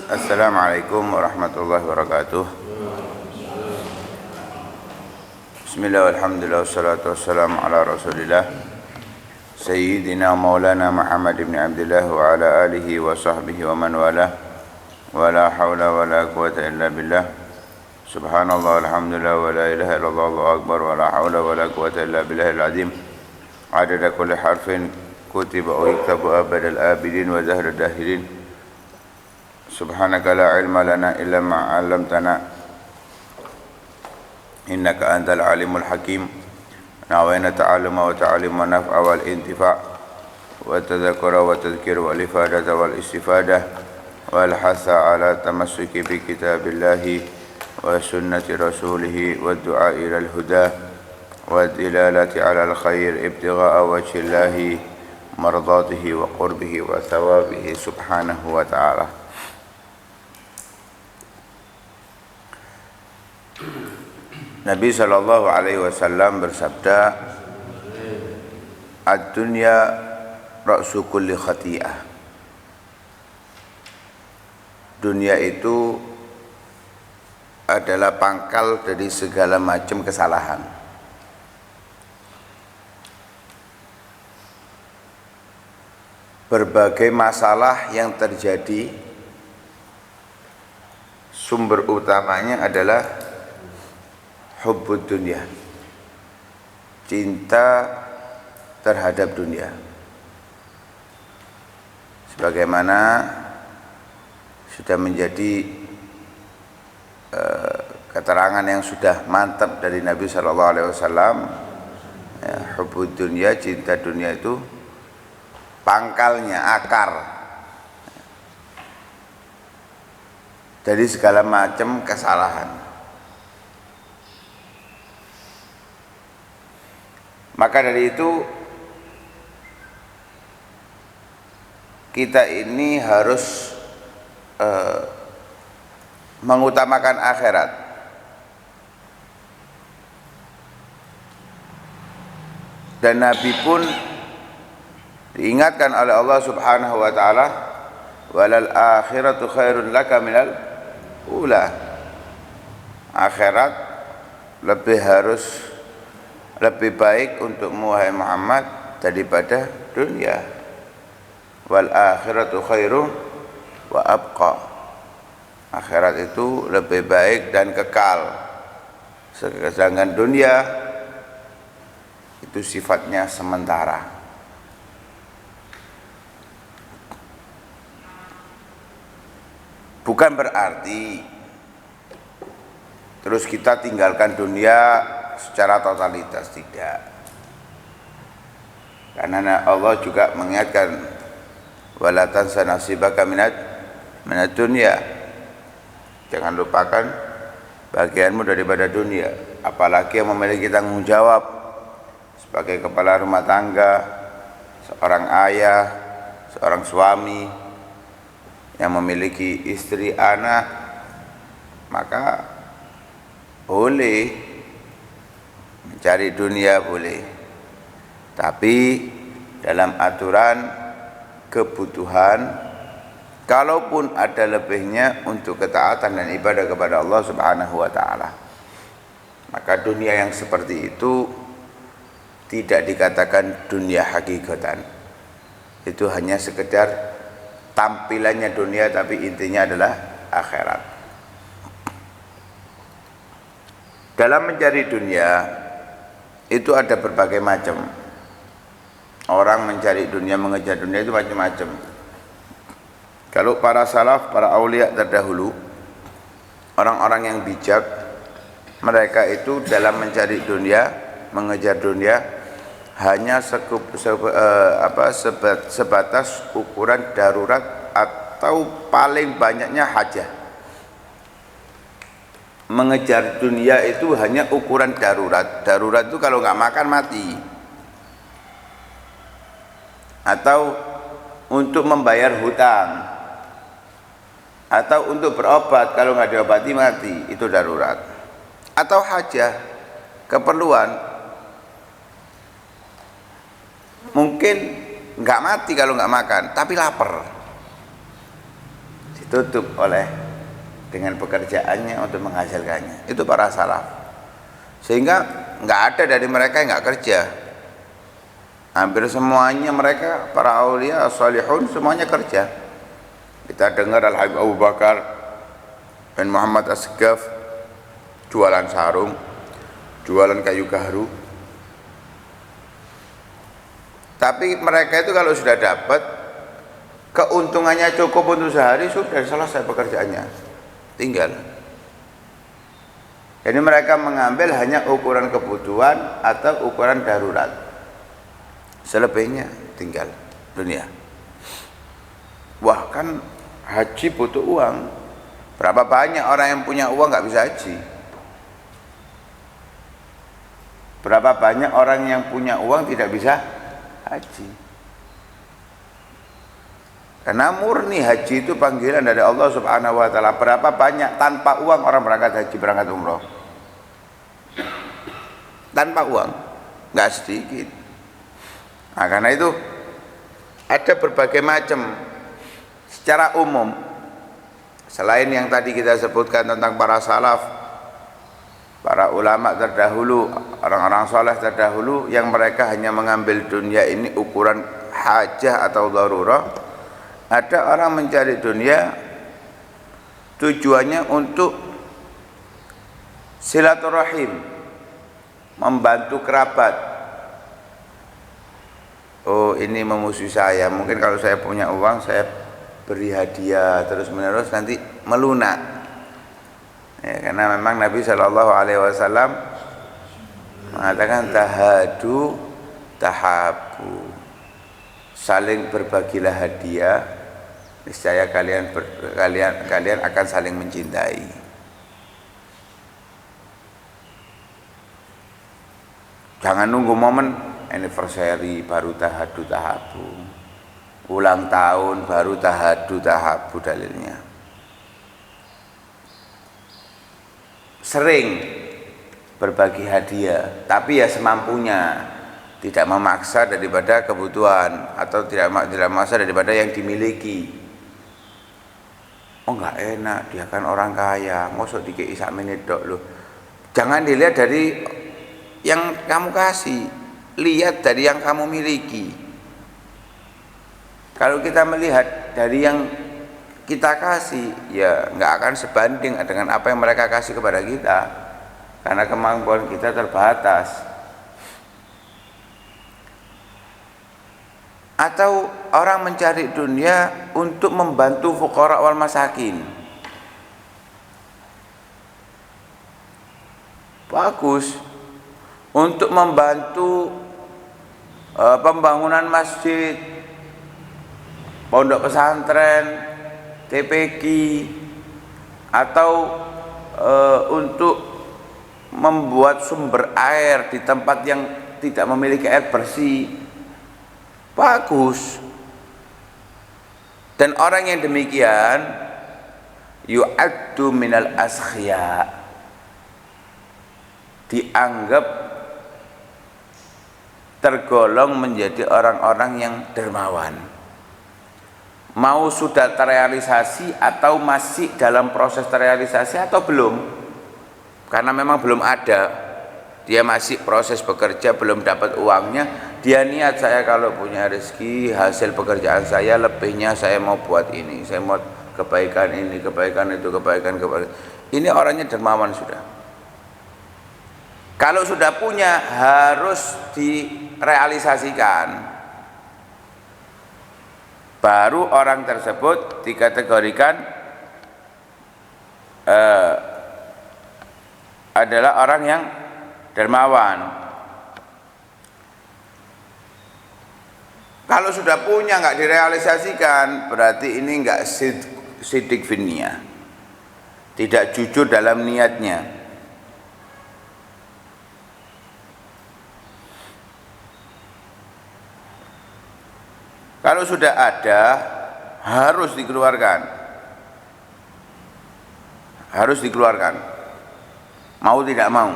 Assalamualaikum warahmatullahi wabarakatuh. Bismillah, alhamdulillah, wassalatu wassalamu ala rasulillah Sayyidina maulana Muhammad ibn Abdullah wa ala alihi wa sahbihi wa man walah. Wa la hawla wa la quwata illa billah. Subhanallah, alhamdulillah, wa la ilaha illallah, Allahu akbar, wa la hawla wa la quwata illa billahil azim. Adada kulli harfin kutiba wa yuktabu abadal abidin wa zahrad dahirin. Subhanaka la ilma lana illa ma 'allamtana innaka antal alimul hakim. Nawayna ta'alluma wa ta'allima naf'a wal intifa' wa tadhakkura wa tadhkira wal ifadata wal istifadah wal hasa ala tamassuki bi kitabillahi wa sunnati rasulih wa du'a ila al huda wa dilalati ala al khair ibtigha'a wajhillahi mardatihi wa qurbihi wa thawabihi subhanahu wa ta'ala. Nabi sallallahu alaihi wasallam bersabda, "Ad-dunya ra'su kulli khati'ah." Dunia itu adalah pangkal dari segala macam kesalahan. Berbagai masalah yang terjadi sumber utamanya adalah hubbud dunia, cinta terhadap dunia. Sebagaimana sudah menjadi keterangan yang sudah mantap dari Nabi sallallahu alaihi wasallam, hubbud dunia, cinta dunia itu pangkalnya, akar dari segala macam kesalahan. Maka dari itu kita ini harus mengutamakan akhirat. Dan Nabi pun diingatkan oleh Allah Subhanahu wa taala, walal akhiratu khairun laka minal ula. Akhirat lebih baik untukmu wahai Muhammad daripada dunia. Wal akhiratu khairu wa abqa. Akhirat itu lebih baik dan kekal. Sedangkan dunia itu sifatnya sementara. Bukan berarti terus kita tinggalkan dunia secara totalitas, tidak. Karena Allah juga mengingatkan, wala tansa nasibaka minad dunya. Jangan lupakan bagianmu daripada dunia. Apalagi yang memiliki tanggung jawab sebagai kepala rumah tangga, seorang ayah, seorang suami yang memiliki istri, anak, maka boleh mencari dunia, boleh, tapi dalam aturan kebutuhan, kalaupun ada lebihnya untuk ketaatan dan ibadah kepada Allah Subhanahu wa taala. Maka dunia yang seperti itu tidak dikatakan dunia hakikatan. Itu hanya sekedar tampilannya dunia, tapi intinya adalah akhirat. Dalam mencari dunia itu ada berbagai macam. Orang mencari dunia, mengejar dunia itu macam-macam. Kalau para salaf, para aulia terdahulu, orang-orang yang bijak, mereka itu dalam mencari dunia, mengejar dunia, hanya sebatas ukuran darurat atau paling banyaknya hajah. Mengejar dunia itu hanya ukuran darurat. Darurat itu kalau nggak makan mati, atau untuk membayar hutang, atau untuk berobat, kalau nggak diobati mati, itu darurat. Atau hajah, keperluan, mungkin nggak mati kalau nggak makan, tapi lapar. tutup oleh dengan pekerjaannya untuk menghasilkannya. Itu para salaf. Sehingga nggak ada dari mereka yang nggak kerja. Hampir semuanya mereka para aulia salihun semuanya kerja. Kita dengar Al-Habib Abu Bakar bin Muhammad As-Segaf jualan sarung, jualan kayu gaharu. Tapi mereka itu kalau sudah dapat keuntungannya cukup untuk sehari, sudah selesai pekerjaannya, tinggal. Jadi mereka mengambil hanya ukuran kebutuhan atau ukuran darurat, selebihnya tinggal dunia. Wah, kan haji butuh uang. Berapa banyak orang yang punya uang nggak bisa haji? Berapa banyak orang yang punya uang tidak bisa haji? Karena murni haji itu panggilan dari Allah Subhanahu wa taala. Berapa banyak tanpa uang orang berangkat haji, berangkat umroh? Tanpa uang, nggak sedikit. Nah, karena itu ada berbagai macam. Secara umum, selain yang tadi kita sebutkan tentang para salaf, para ulama terdahulu, orang-orang soleh terdahulu, yang mereka hanya mengambil dunia ini ukuran hajah atau darurah. Ada orang mencari dunia tujuannya untuk silaturahim, membantu kerabat. Oh, ini memusuhi saya, mungkin kalau saya punya uang saya beri hadiah terus menerus, nanti melunak. Ya, karena memang Nabi Shallallahu Alaihi Wasallam mengatakan tahadu tahabu, saling berbagilah hadiah, niscaya kalian akan saling mencintai. Jangan nunggu momen anniversary baru tahadu tahabu, ulang tahun baru tahadu tahabu dalilnya. Sering berbagi hadiah, tapi ya semampunya, tidak memaksa daripada kebutuhan atau tidak memaksa daripada yang dimiliki. Oh, nggak enak, dia kan orang kaya, mosok dikei sak menit dok loh. Jangan dilihat dari yang kamu kasih, lihat dari yang kamu miliki. Kalau kita melihat dari yang kita kasih, ya nggak akan sebanding dengan apa yang mereka kasih kepada kita, karena kemampuan kita terbatas. Atau orang mencari dunia untuk membantu fuqara wal masakin, bagus. Untuk membantu pembangunan masjid, pondok pesantren, TPQ, atau untuk membuat sumber air di tempat yang tidak memiliki air bersih, bagus. Dan orang yang demikian yu'addu minal askhya, dianggap tergolong menjadi orang-orang yang dermawan. Mau sudah terrealisasi atau masih dalam proses terrealisasi atau belum, karena memang belum ada, dia masih proses bekerja, belum dapat uangnya, dia niat, saya kalau punya rezeki hasil pekerjaan saya lebihnya saya mau buat ini, saya mau kebaikan ini, kebaikan itu, kebaikan. Ini orangnya dermawan sudah. Kalau sudah punya harus direalisasikan, baru orang tersebut dikategorikan adalah orang yang dermawan. Kalau sudah punya nggak direalisasikan, berarti ini nggak sidik finnya, tidak jujur dalam niatnya. Kalau sudah ada, harus dikeluarkan, mau tidak mau.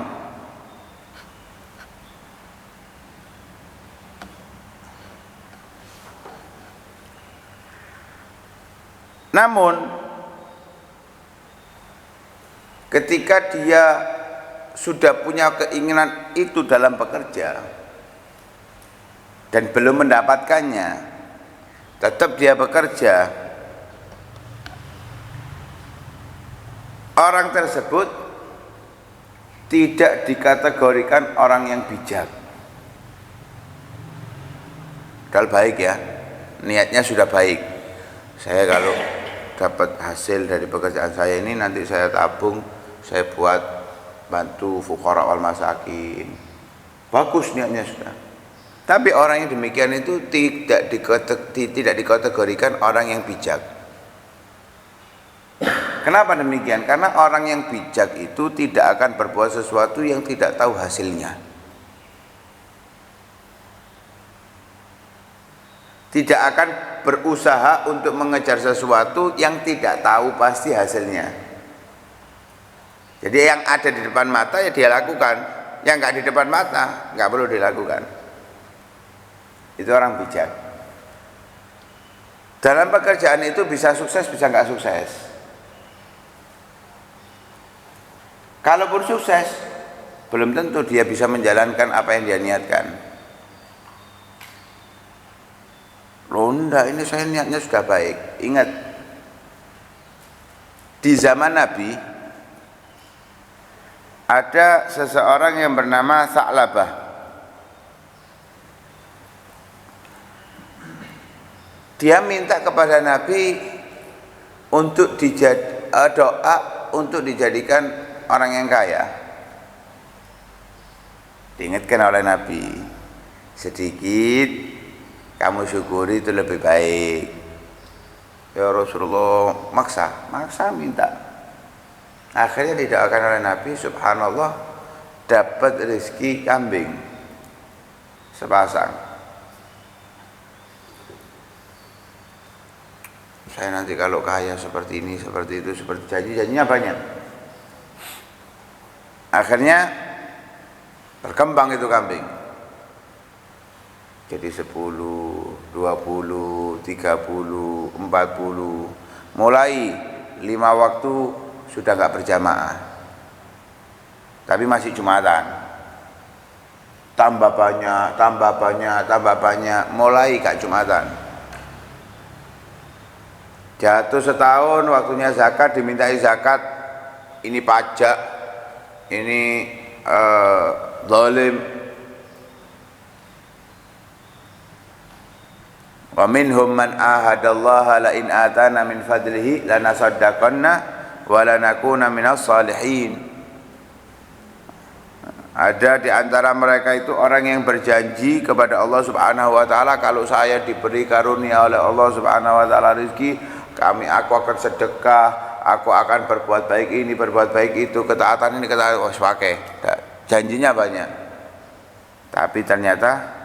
Namun ketika dia sudah punya keinginan itu dalam bekerja dan belum mendapatkannya, tetap dia bekerja, orang tersebut tidak dikategorikan orang yang bijak. Padahal baik ya, niatnya sudah baik. Saya kalau dapat hasil dari pekerjaan saya ini nanti saya tabung, saya buat bantu fuqara wal masakin. Bagus niatnya sudah. Tapi orang yang demikian itu tidak dikategorikan orang yang bijak. Kenapa demikian? Karena orang yang bijak itu tidak akan berbuat sesuatu yang tidak tahu hasilnya. Tidak akan berusaha untuk mengejar sesuatu yang tidak tahu pasti hasilnya. Jadi yang ada di depan mata ya dia lakukan, yang nggak di depan mata nggak perlu dilakukan. Itu orang bijak. Dalam pekerjaan itu bisa sukses, bisa nggak sukses. Kalaupun sukses, belum tentu dia bisa menjalankan apa yang dia niatkan. Loh enggak, ini saya niatnya sudah baik. Ingat, di zaman Nabi ada seseorang yang bernama Sa'labah. Dia minta kepada Nabi untuk doa untuk dijadikan orang yang kaya. Diingatkan oleh Nabi, sedikit kamu syukuri itu lebih baik. Ya Rasulullah, maksa minta. Akhirnya didoakan oleh Nabi, subhanallah, dapat rezeki kambing sepasang. Saya nanti kalau kaya seperti ini, seperti itu, seperti janjinya banyak. Akhirnya berkembang itu kambing. Jadi 10, 20, 30, 40. Mulai 5 waktu sudah enggak berjamaah. Tapi masih Jumatan. Tambah banyak, mulai enggak Jumatan. Jatuh setahun waktunya zakat, dimintai zakat. Ini pajak, ini zalim. Wa minhum man ahadallaha la in atana min fadlihi lanasaddaqanna wa lanakuna minas salihin. Ada di antara mereka itu orang yang berjanji kepada Allah Subhanahu wa taala, kalau saya diberi karunia oleh Allah Subhanahu wa taala rezeki, aku akan sedekah, aku akan berbuat baik ini, berbuat baik itu, ketaatan ini, ketaatan pakai. Janjinya banyak. Tapi ternyata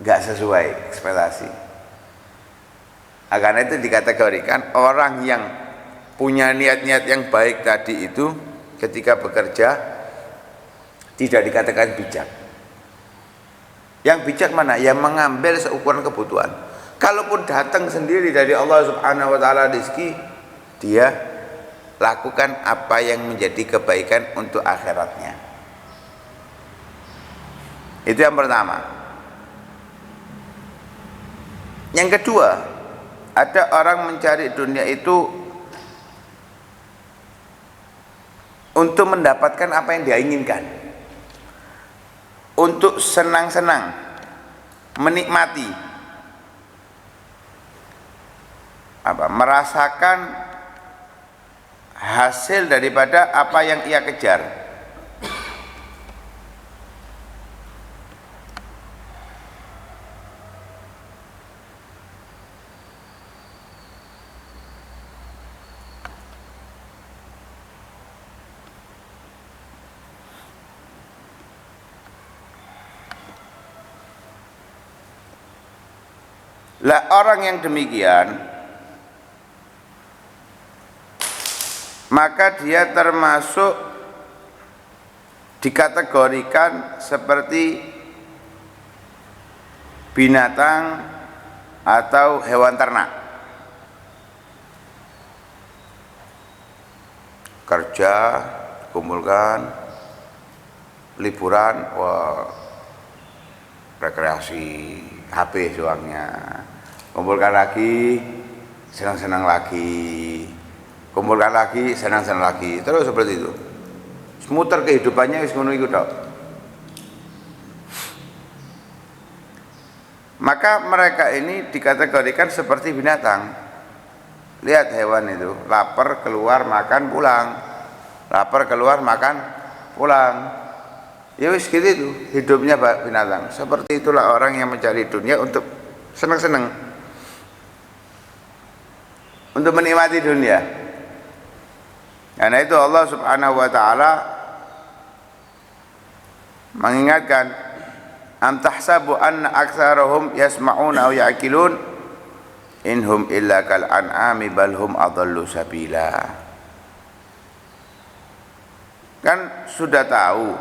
enggak sesuai ekspektasi. Karena itu dikategorikan orang yang punya niat-niat yang baik tadi itu ketika bekerja tidak dikatakan bijak. Yang bijak mana? Yang mengambil seukuran kebutuhan. Kalaupun datang sendiri dari Allah Subhanahu wa taala rezeki, dia lakukan apa yang menjadi kebaikan untuk akhiratnya. Itu yang pertama. Yang kedua, ada orang mencari dunia itu untuk mendapatkan apa yang dia inginkan, untuk senang-senang, menikmati, merasakan hasil daripada apa yang ia kejar. Lah orang yang demikian, maka dia termasuk dikategorikan seperti binatang atau hewan ternak. kerja kumpulkan, liburan wah rekreasi HP uangnya, kumpulkan lagi senang-senang lagi, kumpulkan lagi senang-senang lagi, terus seperti itu. Muter kehidupannya wis ngono iku tok. Maka mereka ini dikategorikan seperti binatang. Lihat hewan itu, lapar keluar makan pulang, lapar keluar makan pulang. Ya wis gitu itu hidupnya binatang. Seperti itulah orang yang mencari dunia untuk senang-senang, untuk menikmati dunia. Karena itu Allah Subhanahu wa taala mengingatkan, am tahsabu anna aktsarahum yasma'una aw ya'qilun inhum illa kal an'ami bal hum adallu sabila. Kan sudah tahu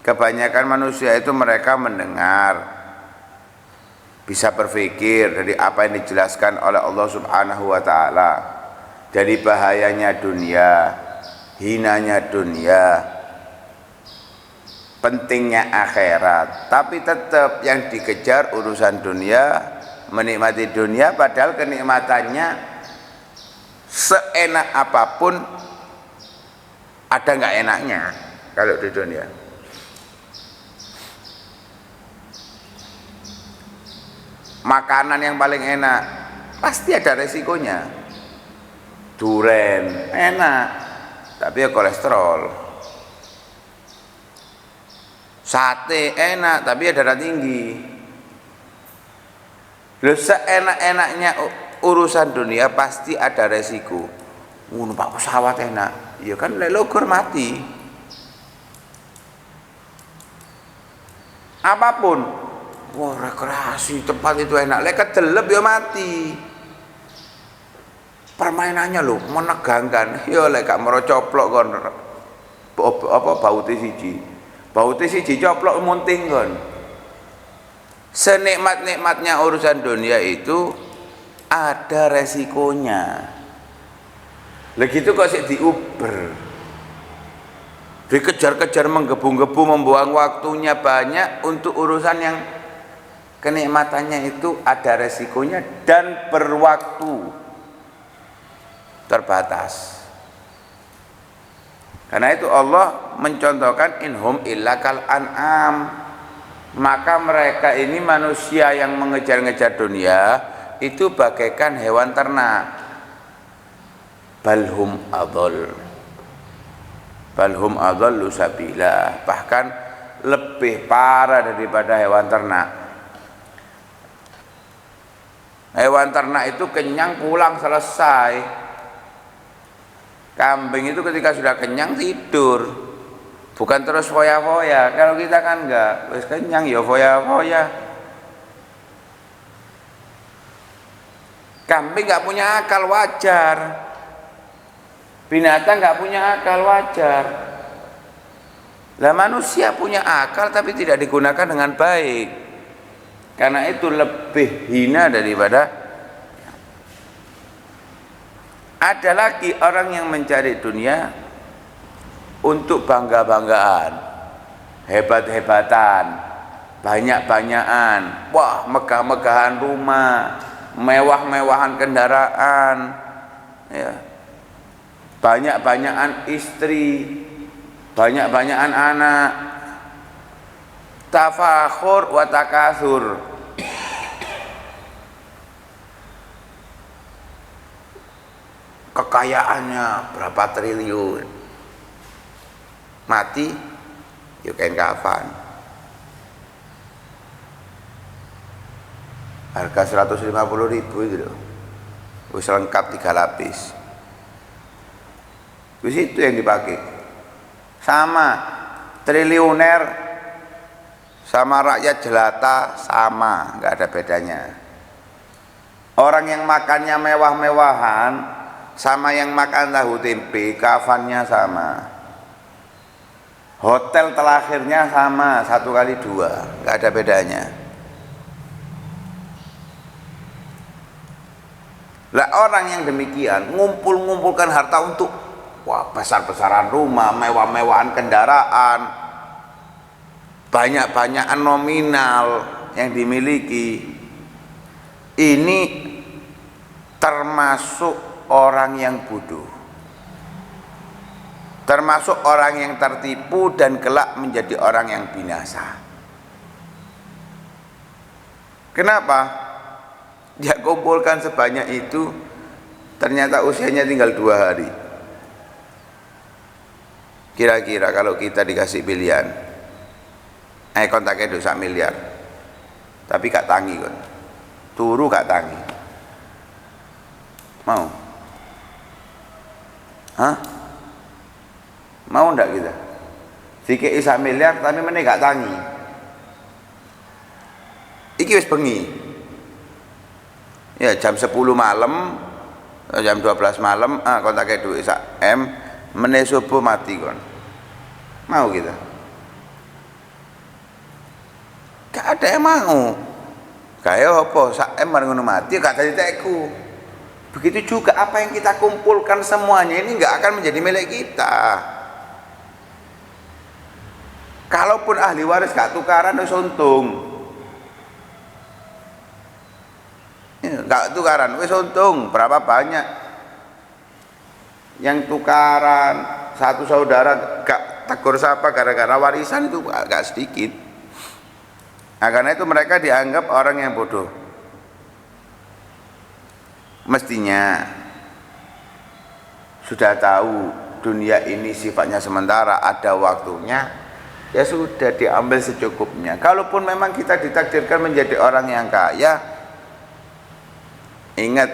kebanyakan manusia itu mereka mendengar, bisa berpikir dari apa yang dijelaskan oleh Allah Subhanahu wa taala, dari bahayanya dunia, hinanya dunia, pentingnya akhirat, tapi tetap yang dikejar urusan dunia, menikmati dunia, padahal kenikmatannya seenak apapun ada nggak enaknya kalau di dunia. Makanan yang paling enak pasti ada resikonya. Duren enak tapi ya kolesterol. Sate enak tapi ya darah tinggi. Loh, seenak-enaknya urusan dunia pasti ada resiko. Numpak pesawat enak, ya kan lek logor mati. Apapun, wah rekreasi tempat itu enak, lek kedelep ya mati. Permainannya loh menegangkan, ya lek gak mero coplok kon apa baute siji. Baute siji coplok munting kon. Senikmat-nikmatnya urusan dunia itu ada resikonya. Begitu kok sik diuber, dikejar-kejar, menggebu-gebu, membuang waktunya banyak untuk urusan yang kenikmatannya itu ada resikonya dan berwaktu terbatas. Karena itu Allah mencontohkan inhum illa kal an'am, maka mereka ini manusia yang mengejar-ngejar dunia itu bagaikan hewan ternak. Balhum adhallu sabila, bahkan lebih parah daripada hewan ternak. Hewan ternak itu kenyang pulang selesai. Kambing itu ketika sudah kenyang tidur, bukan terus foya-foya. Kalau kita kan enggak, wis kenyang ya foya-foya. Kambing enggak punya akal, wajar. Binatang enggak punya akal, wajar. Lah manusia punya akal tapi tidak digunakan dengan baik. Karena itu lebih hina daripada. Ada lagi orang yang mencari dunia untuk bangga-banggaan, hebat-hebatan, banyak-banyakan, wah megah-megahan rumah, mewah-mewahan kendaraan, ya, banyak-banyakan istri, banyak-banyakan anak, tafakhur wa takasur. Kekayaannya berapa triliun, mati yuk kain kafan harga 150.000 itu loh, wis lengkap 3 lapis. Wis itu yang dipakai. Sama triliuner sama rakyat jelata sama, nggak ada bedanya. Orang yang makannya mewah-mewahan sama yang makan tahu tempe, kafannya sama. Hotel terakhirnya sama, 1 x 2, nggak ada bedanya. Lah orang yang demikian ngumpulkan harta untuk wah besar-besaran rumah, mewah-mewahan kendaraan, banyak-banyakan nominal yang dimiliki. Ini termasuk orang yang bodoh, termasuk orang yang tertipu dan kelak menjadi orang yang binasa. Kenapa? Dia kumpulkan sebanyak itu, ternyata usianya tinggal 2 hari. Kira-kira kalau kita dikasih pilihan, kontaknya 2 miliar, tapi gak tangi kon, turu gak tangi, mau? Hah? Mau ndak kita? Dikei 1 miliar tapi meneh gak tangi. Iki wis bengi. Ya jam 10 malam, jam 12 malam, kontaknya duit sak M, meneh subuh mati kon. Mau kita? Gak ada yang mau. Kaya apa sak M bareng ngono mati gak dadi teku. Begitu juga apa yang kita kumpulkan semuanya ini gak akan menjadi milik kita. Kalaupun ahli waris gak tukaran wis untung. Gak tukaran wis untung. Berapa banyak yang tukaran, satu saudara gak tegur sapa gara-gara warisan itu gak sedikit. Nah, karena itu mereka dianggap orang yang bodoh. Mestinya sudah tahu dunia ini sifatnya sementara, ada waktunya, ya sudah diambil secukupnya. Kalaupun memang kita ditakdirkan menjadi orang yang kaya, ingat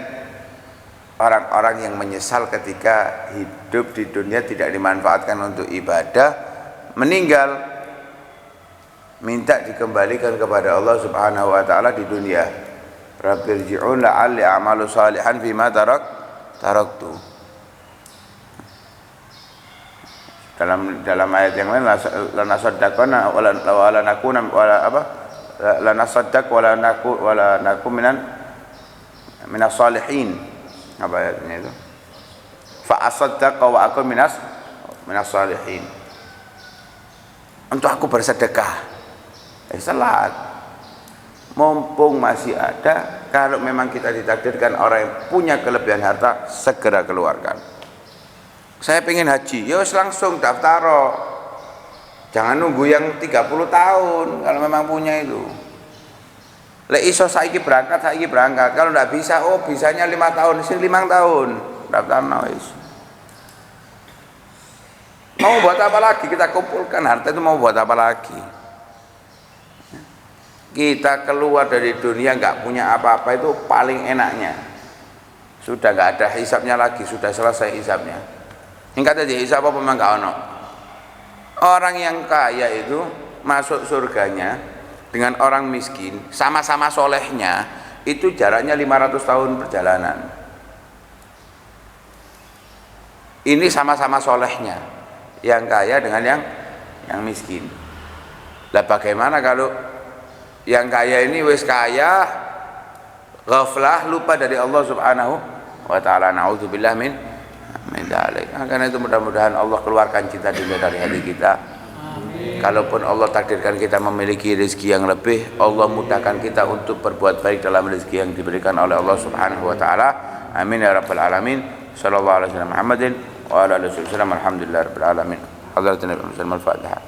orang-orang yang menyesal ketika hidup di dunia tidak dimanfaatkan untuk ibadah, meninggal, minta dikembalikan kepada Allah Subhanahu wa taala di dunia. Rabbirji'un la'alli a'malu salihan fima taraktu. Dalam ayat yang lain, lanasaddaqana wala nakuna wala apa? Lanasaddaq wala naku minas salihin. Apa ayatnya itu? Fa asaddaqa wa akun minas salihin. Untuk aku bersedekah, salat, mumpung masih ada. Kalau memang kita ditakdirkan orang yang punya kelebihan harta, segera keluarkan. Saya pengen haji, ya langsung daftar. Jangan nunggu yang 30 tahun kalau memang punya itu. Lek iso saiki berangkat. Kalau ndak bisa, bisanya 5 tahun, sing 5 tahun daftar wis. Mau buat apa lagi? Kita kumpulkan harta itu mau buat apa lagi? Kita keluar dari dunia nggak punya apa-apa itu paling enaknya. Sudah nggak ada hisabnya lagi, sudah selesai hisabnya. Ingkatnya di hisab apa memang nggak ono. Orang yang kaya itu masuk surganya dengan orang miskin, sama-sama solehnya, itu jaraknya 500 tahun perjalanan. Ini sama-sama solehnya, yang kaya dengan yang miskin. Lah bagaimana kalau yang kaya ini wis kaya, ghaflah, lupa dari Allah Subhanahu wa taala. Nauzubillah min dzalik. Karena itu mudah-mudahan Allah keluarkan cinta dunia dari hati kita. Kalaupun Allah takdirkan kita memiliki rezeki yang lebih, Allah mudahkan kita untuk berbuat baik dalam rezeki yang diberikan oleh Allah Subhanahu wa taala. Amin ya rabbal alamin. Sallallahu alaihi wasallam Muhammadin wa ala alihi wasallam. Alhamdulillah rabbil alamin. Hadratin Nabi Muhammad al-Fatihah.